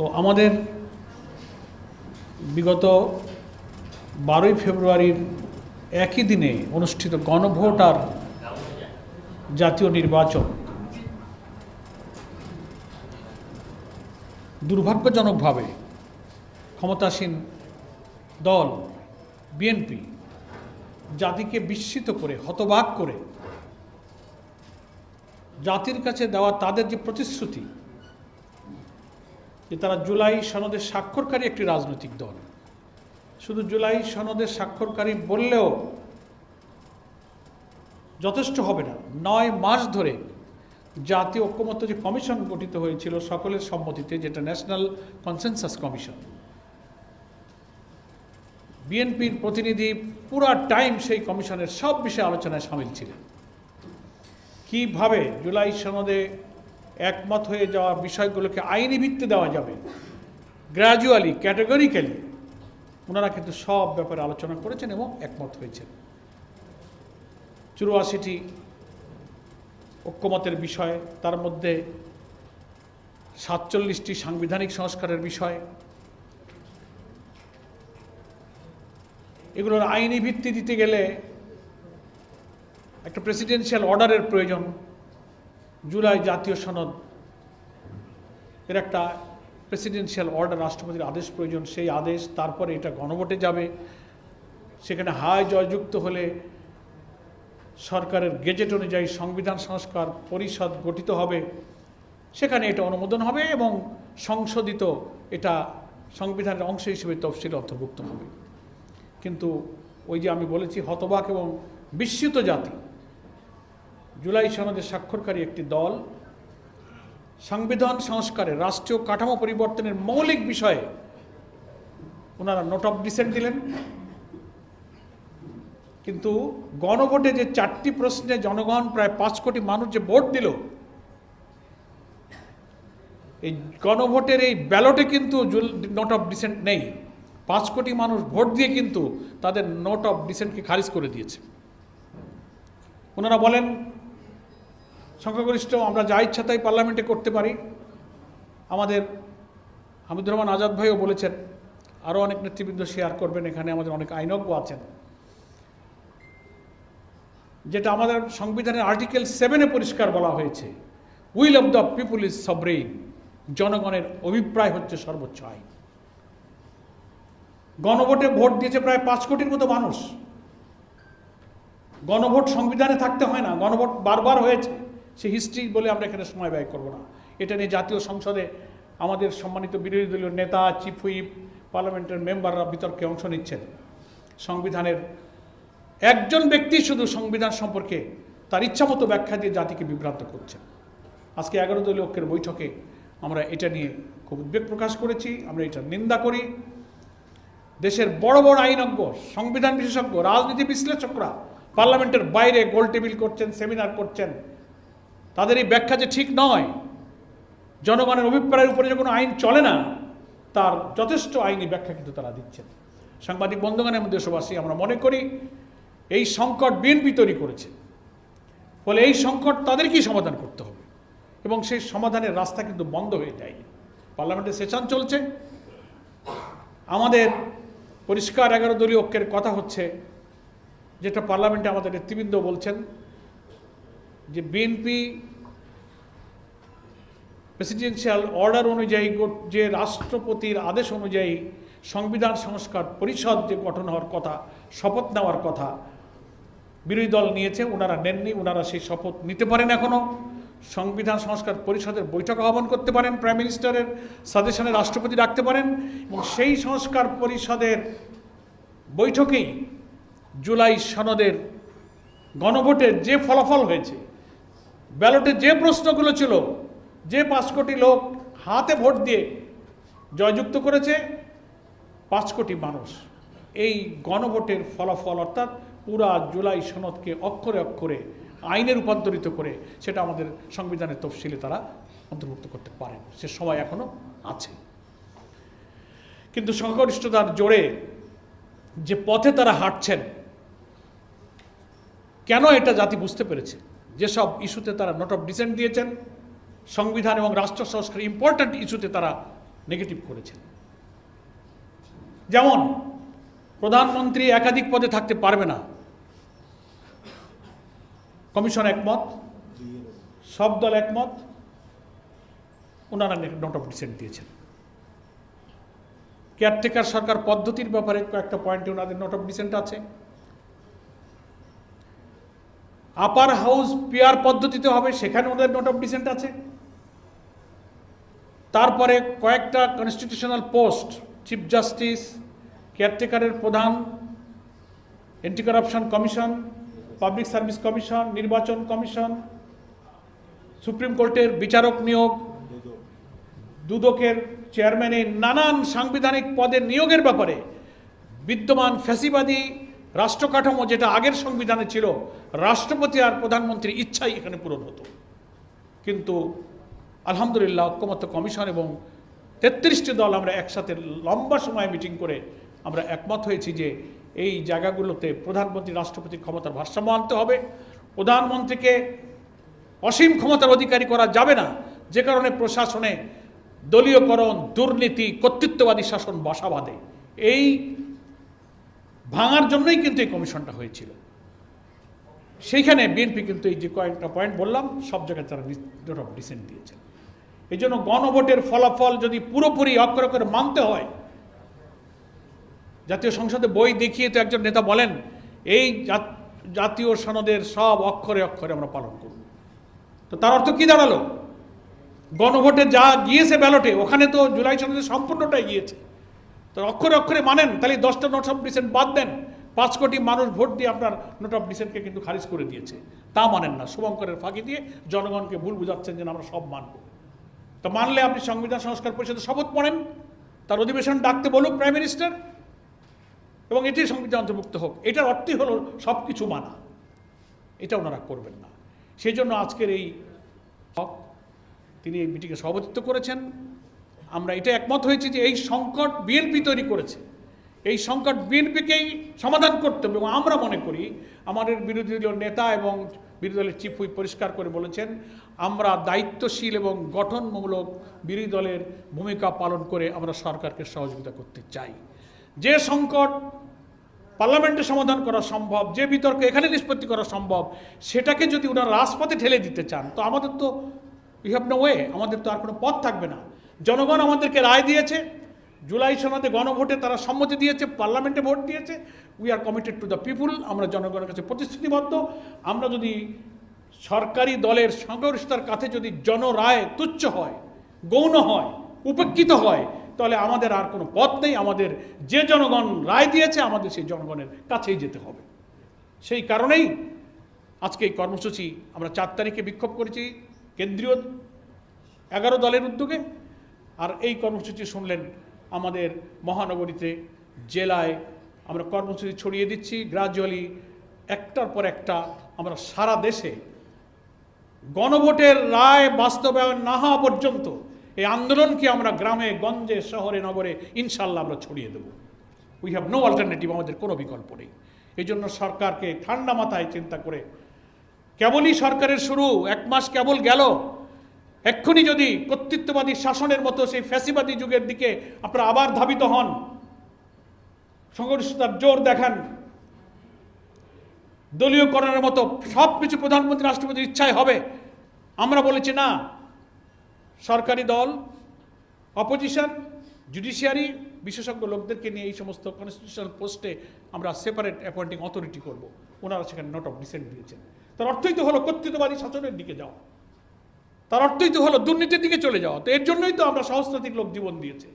তো আমাদের বিগত 12ই ফেব্রুয়ারির একই দিনে অনুষ্ঠিত গণভোট আর জাতীয় নির্বাচন দুর্ভাগ্যজনকভাবে ক্ষমতাসীন দল বিএনপি জাতিকে বিস্মিত করে হতবাক করে জাতির কাছে দেওয়া তাদের যে প্রতিশ্রুতি যে তারা জুলাই সনদের স্বাক্ষরকারী একটি রাজনৈতিক দল, শুধু জুলাই সনদের স্বাক্ষরকারী বললেও যথেষ্ট হবে না। 9 মাস ধরে জাতীয় ঐক্যমত্য যে কমিশন গঠিত হয়েছিল সকলের সম্মতিতে, যেটা ন্যাশনাল কনসেনসাস কমিশন, বিএনপির প্রতিনিধি পুরা টাইম সেই কমিশনের সব বিষয়ে আলোচনায় সামিল ছিলেন। কিভাবে জুলাই সনদে একমত হয়ে যাওয়া বিষয়গুলোকে আইনি ভিত্তি দেওয়া যাবে, গ্র্যাজুয়ালি ক্যাটেগরিক্যালি ওনারা কিন্তু সব ব্যাপারে আলোচনা করেছেন এবং একমত হয়েছেন। 84টি ঐক্যমতের বিষয়, তার মধ্যে 47টি সাংবিধানিক সংস্কারের বিষয়, এগুলোর আইনি ভিত্তি দিতে গেলে একটা প্রেসিডেন্সিয়াল অর্ডারের প্রয়োজন। জুলাই জাতীয় সনদ এর একটা প্রেসিডেন্সিয়াল অর্ডার, রাষ্ট্রপতির আদেশ প্রয়োজন। সেই আদেশ তারপরে এটা গণভোটে যাবে, সেখানে হায় জয়যুক্ত হলে সরকারের গেজেট অনুযায়ী সংবিধান সংস্কার পরিষদ গঠিত হবে, সেখানে এটা অনুমোদন হবে এবং সংশোধিত এটা সংবিধানের অংশ হিসেবে তফসিলে অন্তর্ভুক্ত হবে। কিন্তু ওই যে আমি বলেছি, হতবাক এবং বিস্মিত জাতি, জুলাই সনদের স্বাক্ষরকারী একটি দল সংবিধান সংস্কারে রাষ্ট্রীয় কাঠামো পরিবর্তনের মৌলিক বিষয়ে ওনারা নোট অফ ডিসেন্ট দিলেন, কিন্তু গণভোটে যে 4টি প্রশ্নে জনগণ প্রায় 5 কোটি মানুষ যে ভোট দিল, এই গণভোটের এই ব্যালটে কিন্তু নোট অফ ডিসেন্ট নেই। 5 কোটি মানুষ ভোট দিয়ে কিন্তু তাদের নোট অফ ডিসেন্টকে খারিজ করে দিয়েছে। ওনারা বলেন সংখ্যাগরিষ্ঠ, আমরা যা ইচ্ছা তাই পার্লামেন্টে করতে পারি। আমাদের হামিদুর রহমান আজাদ ভাইও বলেছেন, আরও অনেক নেতৃবৃন্দ শেয়ার করবেন, এখানে আমাদের অনেক আইনজ্ঞ আছেন, যেটা আমাদের সংবিধানের আর্টিকেল 7-এ পরিষ্কার বলা হয়েছে, will of the people is sovereign, জনগণের অভিপ্রায় হচ্ছে সর্বোচ্চ আইন। গণভোটে ভোট দিয়েছে প্রায় 5 কোটির মতো মানুষ। গণভোট সংবিধানে থাকতে হয় না, গণভোট বারবার হয়েছে, সে হিস্ট্রি বলে আমরা এখানে সময় ব্যয় করব না। এটা নিয়ে জাতীয় সংসদে আমাদের সম্মানিত বিরোধী দলীয় নেতা, চিফ হুইপ, পার্লামেন্টের মেম্বাররা বিতর্কে অংশ নিচ্ছেন। সংবিধানের একজন ব্যক্তি শুধু সংবিধান সম্পর্কে তার ইচ্ছামতো ব্যাখ্যা দিয়ে জাতিকে বিভ্রান্ত করছেন। আজকে 11 দলীয় ঐক্যের বৈঠকে আমরা এটা নিয়ে খুব উদ্বেগ প্রকাশ করেছি, আমরা এটা নিন্দা করি। দেশের বড় বড় আইনজ্ঞ, সংবিধান বিশেষজ্ঞ, রাজনীতি বিশ্লেষকরা পার্লামেন্টের বাইরে গোল টেবিল করছেন, সেমিনার করছেন, তাদের এই ব্যাখ্যা যে ঠিক নয়, জনগণের অভিপ্রায়ের উপরে যে কোনো আইন চলে না, তার যথেষ্ট আইনি ব্যাখ্যা কিন্তু তারা দিচ্ছেন। সাংবাদিক বন্ধুগণ এবং দেশবাসী, আমরা মনে করি এই সংকট বিএনপি তৈরি করেছে, ফলে এই সংকট তাদেরকেই সমাধান করতে হবে এবং সেই সমাধানের রাস্তা কিন্তু বন্ধ হয়ে যায়নি। পার্লামেন্টের সেশন চলছে, আমাদের পরিষ্কার 11 দলীয় ঐক্যের কথা হচ্ছে, যেটা পার্লামেন্টে আমাদের নেতৃবৃন্দ বলছেন যে বিএনপি প্রেসিডেন্সিয়াল অর্ডার অনুযায়ী, যে রাষ্ট্রপতির আদেশ অনুযায়ী সংবিধান সংস্কার পরিষদ যে গঠন হওয়ার কথা, শপথ নেওয়ার কথা বিরোধী দল নিয়েছে, ওনারা নেননি। ওনারা সেই শপথ নিতে পারেন, এখনও সংবিধান সংস্কার পরিষদের বৈঠক আহ্বান করতে পারেন, প্রাইম মিনিস্টারের সাজেশনে রাষ্ট্রপতি রাখতে পারেন এবং সেই সংস্কার পরিষদের বৈঠকেই জুলাই সনদের গণভোটের যে ফলাফল হয়েছে, ব্যালটে যে প্রশ্নগুলো ছিল, যে 5 কোটি লোক হাতে ভোট দিয়ে জয়যুক্ত করেছে 5 কোটি মানুষ, এই গণভোটের ফলাফল অর্থাৎ পুরা জুলাই সনদকে অক্ষরে অক্ষরে আইনে রূপান্তরিত করে সেটা আমাদের সংবিধানের তফসিলে তারা অন্তর্ভুক্ত করতে পারেন। সে সময় এখনো আছে। কিন্তু সংখ্যাগরিষ্ঠতার জোরে যে পথে তারা হাঁটছেন, কেন এটা জাতি বুঝতে পেরেছে। যেসব ইস্যুতে তারা নোট অফ ডিসেন্ট দিয়েছেন, সংবিধান এবং রাষ্ট্র সংস্কার ইম্পর্ট্যান্ট ইস্যুতে তারা নেগেটিভ করেছেন। যেমন প্রধানমন্ত্রী একাধিক পদে থাকতে পারবে না, কমিশন একমত, সব দল একমত, ওনারা নোট অফ ডিসেন্ট দিয়েছেন। কেয়ারটেকার সরকার পদ্ধতির ব্যাপারে কয়েকটা পয়েন্টে ওনাদের নোট অফ ডিসেন্ট আছে। আপার হাউস পিয়ার পদ্ধতিতে হবে, সেখানে ওনাদের নোট অফ ডিসেন্ট আছে। তারপরে কয়েকটা কনস্টিটিউশনাল পোস্ট, চিফ জাস্টিস, কেয়ারটেকারের প্রধান, anti corruption commission, public service commission, নির্বাচন কমিশন, সুপ্রিম কোর্টের বিচারক নিয়োগ, দুদকের চেয়ারম্যানের নানান সাংবিধানিক পদের নিয়োগের ব্যাপারে বিদ্যমান ফ্যাসিবাদী রাষ্ট্র কাঠামো, যেটা আগের সংবিধানে ছিল, রাষ্ট্রপতি আর প্রধানমন্ত্রীর ইচ্ছাই এখানে পূরণ হতো। কিন্তু আলহামদুলিল্লাহ ঐক্যমত্য কমিশন এবং 33টি দল আমরা একসাথে লম্বা সময় মিটিং করে আমরা একমত হয়েছি যে এই জায়গাগুলোতে প্রধানমন্ত্রী রাষ্ট্রপতির ক্ষমতার ভারসাম্য আনতে হবে। প্রধানমন্ত্রীকে অসীম ক্ষমতার অধিকারী করা যাবে না, যে কারণে প্রশাসনে দলীয়করণ, দুর্নীতি, কর্তৃত্ববাদী শাসন বাসা বাঁধে। এই ভাঙার জন্যই কিন্তু এই কমিশনটা হয়েছিল। সেইখানে বিএনপি কিন্তু এই যে কয়েকটা পয়েন্ট বললাম, সব জায়গায় তারা নোট অফ ডিসেন্ট দিয়েছে। এই জন্য গণভোটের ফলাফল যদি পুরোপুরি অক্ষরে অক্ষরে মানতে হয়, জাতীয় সংসদে বই দেখিয়ে তো একজন নেতা বলেন এই জাতীয় সনদের সব অক্ষরে অক্ষরে আমরা পালন করব। তো তার অর্থ কি দাঁড়ালো? গণভোটে যা গিয়েছে ব্যালটে, ওখানে তো জুলাই সনদের সম্পূর্ণটাই গিয়েছে। তো অক্ষরে অক্ষরে মানেন, তাহলে 10টা নোট অফ ডিসেন্ট বাদ দেন। 5 কোটি মানুষ ভোট দিয়ে আপনার নোট অফ ডিসেন্টকে কিন্তু খারিজ করে দিয়েছে, তা মানেন না। শুভঙ্করের ফাঁকি দিয়ে জনগণকে ভুল বুঝাচ্ছেন যে আমরা সব মানব। তো মানলে আপনি সংবিধান সংস্কার পরিষদে শপথ পড়েন, তার অধিবেশন ডাকতে বলুক প্রাইম মিনিস্টার, এবং এটি সংবিধান অন্তর্ভুক্ত হোক। এটার অর্থই হলো সব কিছু মানা। এটা ওনারা করবেন না। সেই জন্য আজকের এই তিনি এই মিটিংয়ে সভাপতিত্ব করেছেন। আমরা এটা একমত হয়েছি যে এই সংকট বিএনপি তৈরি করেছে, এই সংকট বিএনপিকেই সমাধান করতে হবে। এবং আমরা মনে করি আমাদের বিরোধী দলীয় নেতা এবং বিরোধী দলের চিফ হুইপ পরিষ্কার করে বলেছেন, আমরা দায়িত্বশীল এবং গঠনমূলক বিরোধী দলের ভূমিকা পালন করে আমরা সরকারকে সহযোগিতা করতে চাই। যে সংকট পার্লামেন্টে সমাধান করা সম্ভব, যে বিতর্ক এখানে নিষ্পত্তি করা সম্ভব, সেটাকে যদি ওনারা রাজপথে ঠেলে দিতে চান, তো আমাদের তো উই হ্যাভ নো ওয়ে, আমাদের তো আর কোনো পথ থাকবে না। জনগণ আমাদেরকে রায় দিয়েছে, জুলাই সনদে গণভোটে তারা সম্মতি দিয়েছে, পার্লামেন্টে ভোট দিয়েছে। We are committed to the people, আমরা জনগণের কাছে প্রতিশ্রুতিবদ্ধ। আমরা যদি সরকারি দলের সংখ্যাগরিষ্ঠতার কাছে যদি জনরায় তুচ্ছ হয়, গৌণ হয়, উপেক্ষিত হয়, তাহলে আমাদের আর কোনো পথ নেই। আমাদের যে জনগণ রায় দিয়েছে, আমাদের সেই জনগণের কাছেই যেতে হবে। সেই কারণেই আজকে এই কর্মসূচি আমরা 4 তারিখে বিক্ষোভ করেছি কেন্দ্রীয় 11 দলের উদ্যোগে। আর এই কর্মসূচি শুনলেন আমাদের মহানগরীতে, জেলায় আমরা কর্মসূচি ছড়িয়ে দিচ্ছি গ্রাজুয়ালি, একটার পর একটা। আমরা সারা দেশে গণভোটের রায় বাস্তবায়ন না হওয়া পর্যন্ত এই আন্দোলনকে আমরা গ্রামে গঞ্জে শহরে নগরে ইনশাল্লাহ আমরা ছড়িয়ে দেব। উই হ্যাভ নো অল্টারনেটিভ, আমাদের কোনো বিকল্প নেই। এই জন্য সরকারকে ঠান্ডা মাথায় চিন্তা করে, কেবলই সরকারের শুরু, 1 মাস কেবল গেল, এক্ষুনি যদি কর্তৃত্ববাদী শাসনের মতো সেই ফ্যাসিবাদী যুগের দিকে আপনারা আবার ধাবিত হন, সংগঠিতার জোর দেখান, দলীয়করণের মতো সব কিছু প্রধানমন্ত্রী রাষ্ট্রপতির ইচ্ছায় হবে, আমরা বলেছি না। সরকারি দল, অপোজিশন, জুডিশিয়ারি, বিশেষজ্ঞ লোকদেরকে নিয়ে এই সমস্ত কনস্টিটিউশনাল পোস্টে আমরা সেপারেট অ্যাপয়েন্টিং অথরিটি করব। ওনারা সেখানে নোট অফ ডিসেন্ট দিয়েছেন। তার অর্থই তো হলো কর্তৃত্ববাদী শাসনের দিকে যাওয়া, তার অর্থই তো হলো দুর্নীতির দিকে চলে যাওয়া। তো এর জন্যই তো আমরা সহস্রাধিক লোক জীবন দিয়েছে।